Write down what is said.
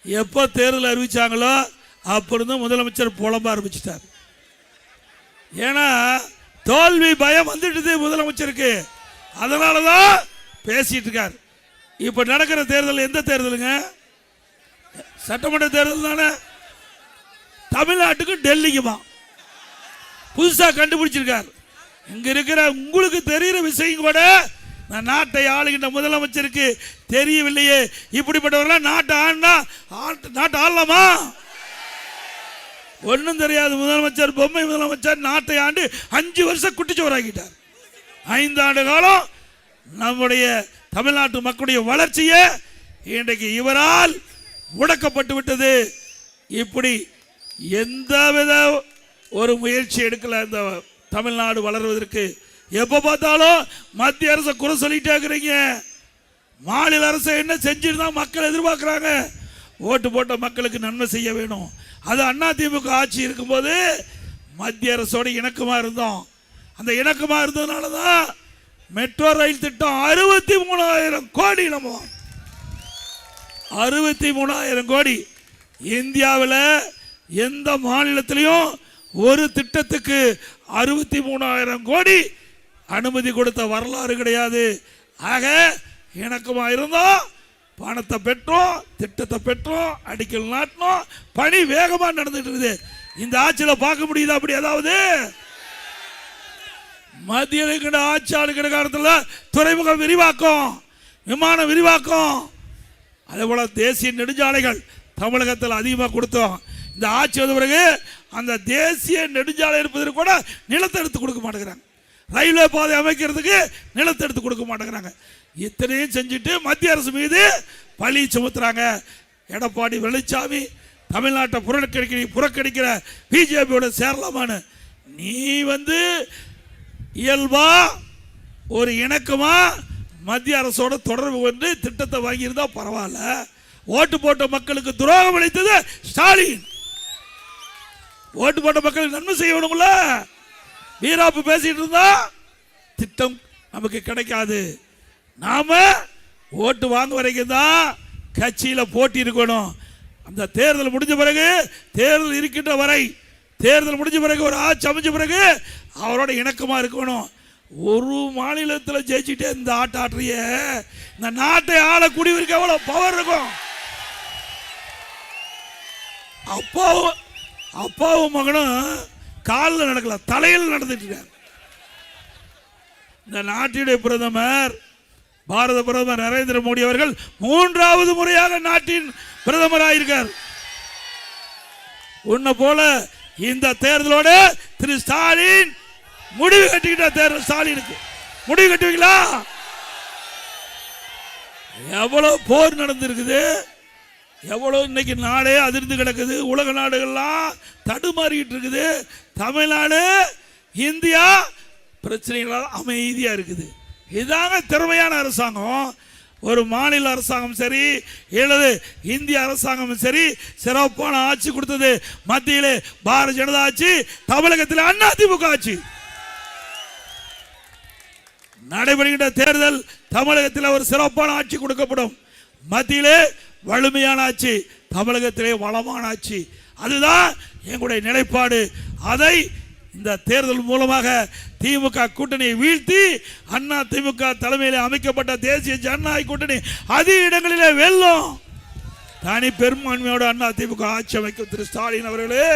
எப்போ தேர்தல் அறிவிச்சாங்களோ அப்பொழுது முதலமைச்சர் புலம்ப ஆரம்பிச்சிட்டார். ஏன்னா தோல்வி பயம் வந்துடுது முதலமைச்சருக்கு, அதனால தான் பேசிட்டு இருக்கார். இப்போ நடக்கிற தேர்தல் எந்த தேர்தலுங்க? சட்டமன்ற தேர்தல் தானே. தமிழ்நாட்டுக்கு டெல்லிக்குமா புதுசாக கண்டுபிடிச்சிருக்கார். இங்க இருக்கிற உங்களுக்கு தெரிகிற விஷயம் கூட நான் நாட்டை ஆளுகின்ற முதலமைச்சருக்கு தெரியவில்லையே. இப்படிப்பட்டவர்களாம் நாட்டை ஆளலாமா? ஒன்றும் தெரியாது முதலமைச்சர், பொம்மை முதலமைச்சர் நாட்டை ஆண்டு 5 வருஷம் குட்டிச்சோராக்கிட்டார். 5 ஆண்டு காலம் நம்முடைய தமிழ்நாட்டு மக்களுடைய வளர்ச்சியை இன்றைக்கு இவரால் முடக்கப்பட்டு விட்டது. இப்படி எந்தவித ஒரு முயற்சி எடுக்கல இந்த தமிழ்நாடு வளர்வதற்கு. எப்போ பார்த்தாலும் மத்திய அரசை குறை சொல்லிட்டே இருக்கிறீங்க. மாநில அரசு என்ன செஞ்சிருந்தா மக்கள் எதிர்பார்க்குறாங்க. ஓட்டு போட்ட மக்களுக்கு நன்மை செய்ய வேணும். அது அதிமுக ஆட்சி இருக்கும்போது மத்திய அரசோட இணக்கமாக இருந்தோம். அந்த இணக்கமாக இருந்ததுனால தான் மெட்ரோ ரயில் திட்டம் 63,000 கோடி. நம்ம 63,000 கோடி. இந்தியாவில் எந்த மாநிலத்திலையும் ஒரு திட்டத்துக்கு 63,000 கோடி அனுமதி கொடுத்த வரலாறு கிடையாது. ஆக இணக்கமாக இருந்தோம், பணத்தை பெற்றோம், திட்டத்தை பெற்றோம், அடிக்கல் நாட்டினோம், பணி வேகமாக நடந்துட்டு இருக்குது. இந்த ஆட்சியில் பார்க்க முடியுது அப்படி ஏதாவது? மத்திய ஆட்சி ஆளுகிற காலத்தில் துறைமுக விரிவாக்கம், விமான விரிவாக்கம், அதே போல தேசிய நெடுஞ்சாலைகள் தமிழகத்தில் அதிகமாக கொடுத்தோம். இந்த ஆட்சி வந்த பிறகு அந்த தேசிய நெடுஞ்சாலை இருப்பதற்கு கூட நிலத்தை எடுத்து கொடுக்க மாட்டேங்கிறாங்க. ரயில்வே பாதை அமைக்கிறதுக்கு நிலத்தை எடுத்து கொடுக்க மாட்டேங்கிறாங்க. இத்தனையும் செஞ்சுட்டு மத்திய அரசு மீது பழி சுமத்துறாங்க. எடப்பாடி பழனிசாமி தமிழ்நாட்டை புறக்கணிக்கிற பிஜேபியோட சேரலாமான்னு நீ இயல்பா ஒரு இணக்கமா மத்திய அரசோட தொடர்பு கொண்டு திட்டத்தை வாங்கியிருந்தா பரவாயில்ல. ஓட்டு போட்ட மக்களுக்கு துரோகம் அளித்தது ஸ்டாலின். ஓட்டு போட்ட மக்களுக்கு நன்மை செய்யணும்ல. வீராப்பு பேசிட்டு இருந்தா திட்டம் நமக்கு கிடைக்காது. நாம ஓட்டு வாங்க வரைக்கும் தான் கட்சியில் போட்டி இருக்கணும். அந்த தேர்தல் முடிஞ்ச பிறகு, தேர்தல் இருக்கின்ற வரை, தேர்தல் முடிஞ்ச பிறகு ஒரு ஆட்சி அமைஞ்ச பிறகு அவரோட இணக்கமா இருக்கணும். ஒரு மாநிலத்தில் ஜெயிச்சுட்டே இந்த ஆட்டாற்றிய இந்த நாட்டை ஆளக்கூடியவருக்கு எவ்வளவு பவர் இருக்கும். அப்பாவும் மகனும் காலில் நடக்கல, தலையில் நடந்துட்டு இருக்காங்க. இந்த நாட்டினுடைய பிரதமர், பாரத பிரதமர் நரேந்திர மோடி அவர்கள் 3வது முறையாக நாட்டின் பிரதமராயிருக்கார். உன்னை போல இந்த தேர்தலோட திரு ஸ்டாலின் முடிவு கட்டிக்கிட்ட. தேர்தல் ஸ்டாலினுக்கு முடிவு கட்டுவீங்களா? எவ்வளவு போர் நடந்திருக்குது, எவ்வளவு இன்னைக்கு நாடே அதிர்ந்து கிடக்குது, உலக நாடுகள்லாம் தடுமாறிக்கிட்டு இருக்குது. தமிழ்நாடு, இந்தியா பிரச்சனைகளால் அமைதியா இருக்குது. இதாங்க திறமையான அரசாங்கம். ஒரு மாநில அரசாங்கம் சரி, அல்லது இந்திய அரசாங்கம் சரி, சிறப்பான ஆட்சி கொடுத்தது மத்தியிலே பாரதிய ஜனதா ஆட்சி, தமிழகத்தில் அதிமுக ஆட்சி. நடைபெறுகின்ற தேர்தல் தமிழகத்தில் ஒரு சிறப்பான ஆட்சி கொடுக்கப்படும். மத்தியிலே வலிமையான ஆட்சி, தமிழகத்திலே வளமான ஆட்சி. அதுதான் எங்களுடைய நிலைப்பாடு. அதை இந்த தேர்தல் மூலமாக திமுக கூட்டணியை வீழ்த்தி அதிமுக தலைமையில் அமைக்கப்பட்ட தேசிய ஜனநாயக கூட்டணி அதிக இடங்களிலே வெல்லும். தனி பெரும்பான்மையோடு அதிமுக ஆட்சி அமைக்கும் திரு ஸ்டாலின் அவர்களே.